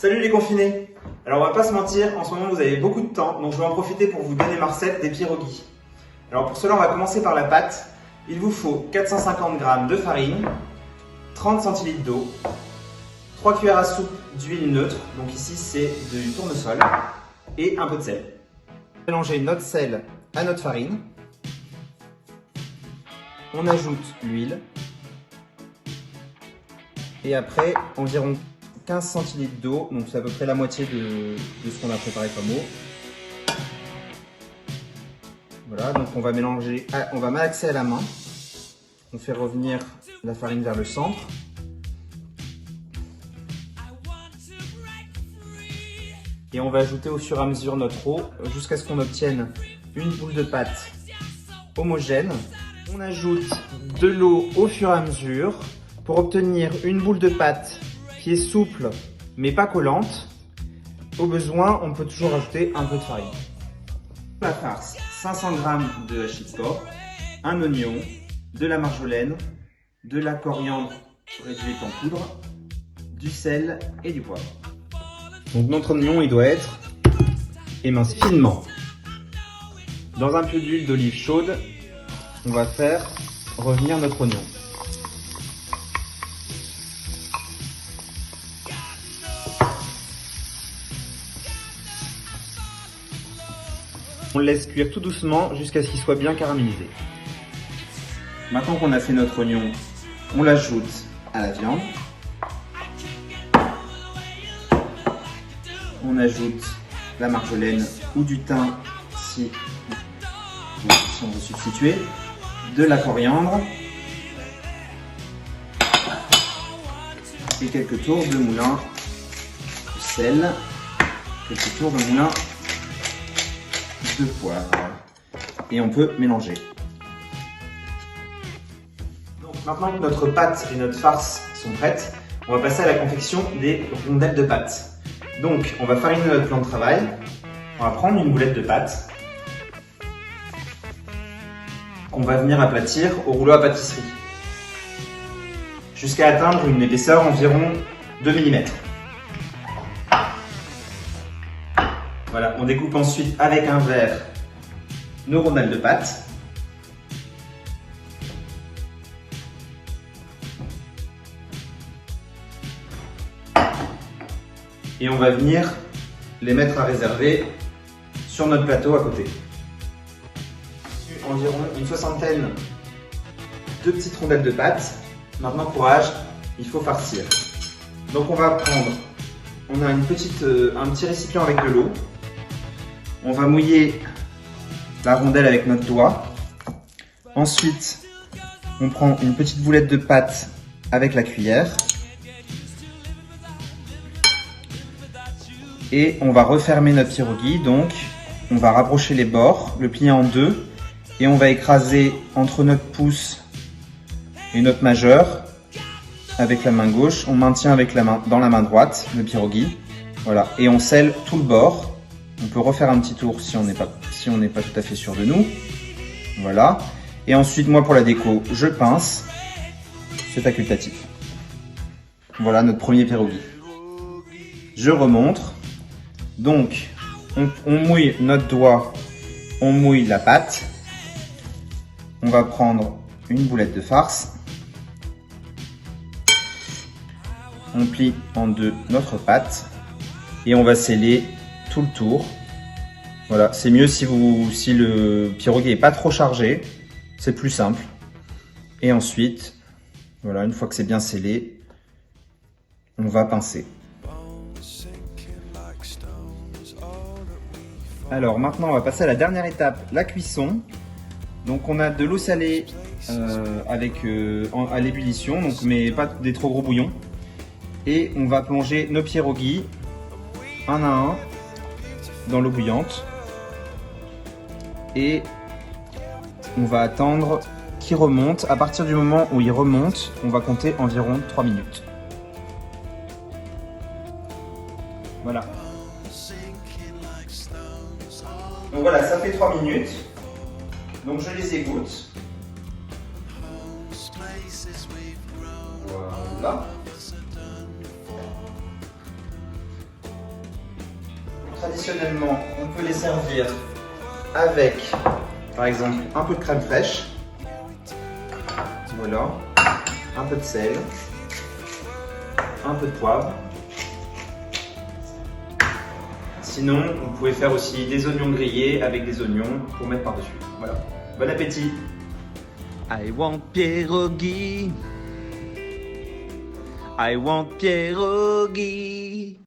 Salut les confinés! Alors on va pas se mentir, en ce moment vous avez beaucoup de temps, donc je vais en profiter pour vous donner ma recette des pierogies. Alors pour cela on va commencer par la pâte. Il vous faut 450 g de farine, 30 centilitres d'eau, 3 cuillères à soupe d'huile neutre, donc ici c'est du tournesol, et un peu de sel. Mélangez notre sel à notre farine. On ajoute l'huile. Et après, environ 15 centilitres d'eau, donc c'est à peu près la moitié de ce qu'on a préparé comme eau. Voilà, donc on va mélanger, on va malaxer à la main. On fait revenir la farine vers le centre. Et on va ajouter au fur et à mesure notre eau jusqu'à ce qu'on obtienne une boule de pâte homogène. On ajoute de l'eau au fur et à mesure pour obtenir une boule de pâte qui est souple mais pas collante. Au besoin, on peut toujours ajouter un peu de farine. La farce, 500 g de hachis de porc, un oignon, de la marjolaine, de la coriandre réduite en poudre, du sel et du poivre. Donc notre oignon, il doit être émincé finement. Dans un peu d'huile d'olive chaude, on va faire revenir notre oignon. On le laisse cuire tout doucement jusqu'à ce qu'il soit bien caramélisé. Maintenant qu'on a fait notre oignon, on l'ajoute à la viande. On ajoute la marjolaine ou du thym si on veut substituer, de la coriandre et quelques tours de moulin de sel, quelques tours de moulin de poivre, et on peut mélanger. Donc maintenant que notre pâte et notre farce sont prêtes, on va passer à la confection des rondelles de pâte. Donc on va fariner notre plan de travail, on va prendre une boulette de pâte qu'on va venir aplatir au rouleau à pâtisserie jusqu'à atteindre une épaisseur environ 2 mm. Voilà, on découpe ensuite avec un verre nos rondelles de pâte. Et on va venir les mettre à réserver sur notre plateau à côté. Environ une soixantaine de petites rondelles de pâte. Maintenant courage, il faut farcir. Donc on va prendre, on a un petit récipient avec de l'eau. On va mouiller la rondelle avec notre doigt. Ensuite, on prend une petite boulette de pâte avec la cuillère. Et on va refermer notre pierogi. Donc, on va rapprocher les bords, le plier en deux. Et on va écraser entre notre pouce et notre majeur avec la main gauche. On maintient avec dans la main droite le pierogi. Voilà. Et on scelle tout le bord. On peut refaire un petit tour si on n'est pas tout à fait sûr de nous. Voilà. Et ensuite, moi pour la déco, je pince. C'est facultatif. Voilà notre premier pierogi. Je remontre. Donc, on mouille notre doigt, on mouille la pâte. On va prendre une boulette de farce. On plie en deux notre pâte et on va sceller tout le tour. Voilà, c'est mieux si le pierogi n'est pas trop chargé, c'est plus simple. Et ensuite, voilà, une fois que c'est bien scellé, on va pincer. Alors maintenant, on va passer à la dernière étape, la cuisson. Donc on a de l'eau salée à l'ébullition, mais pas des trop gros bouillons. Et on va plonger nos pierogies un à un dans l'eau bouillante. Et on va attendre qu'il remonte. À partir du moment où il remonte, on va compter environ 3 minutes. Voilà. Donc voilà, ça fait 3 minutes. Donc je les égoutte. Voilà. traditionnellement, on peut les servir avec, par exemple, un peu de crème fraîche. Voilà. Un peu de sel. Un peu de poivre. Sinon, vous pouvez faire aussi des oignons grillés avec des oignons pour mettre par-dessus. Voilà. Bon appétit! I want pierogi. I want pierogi.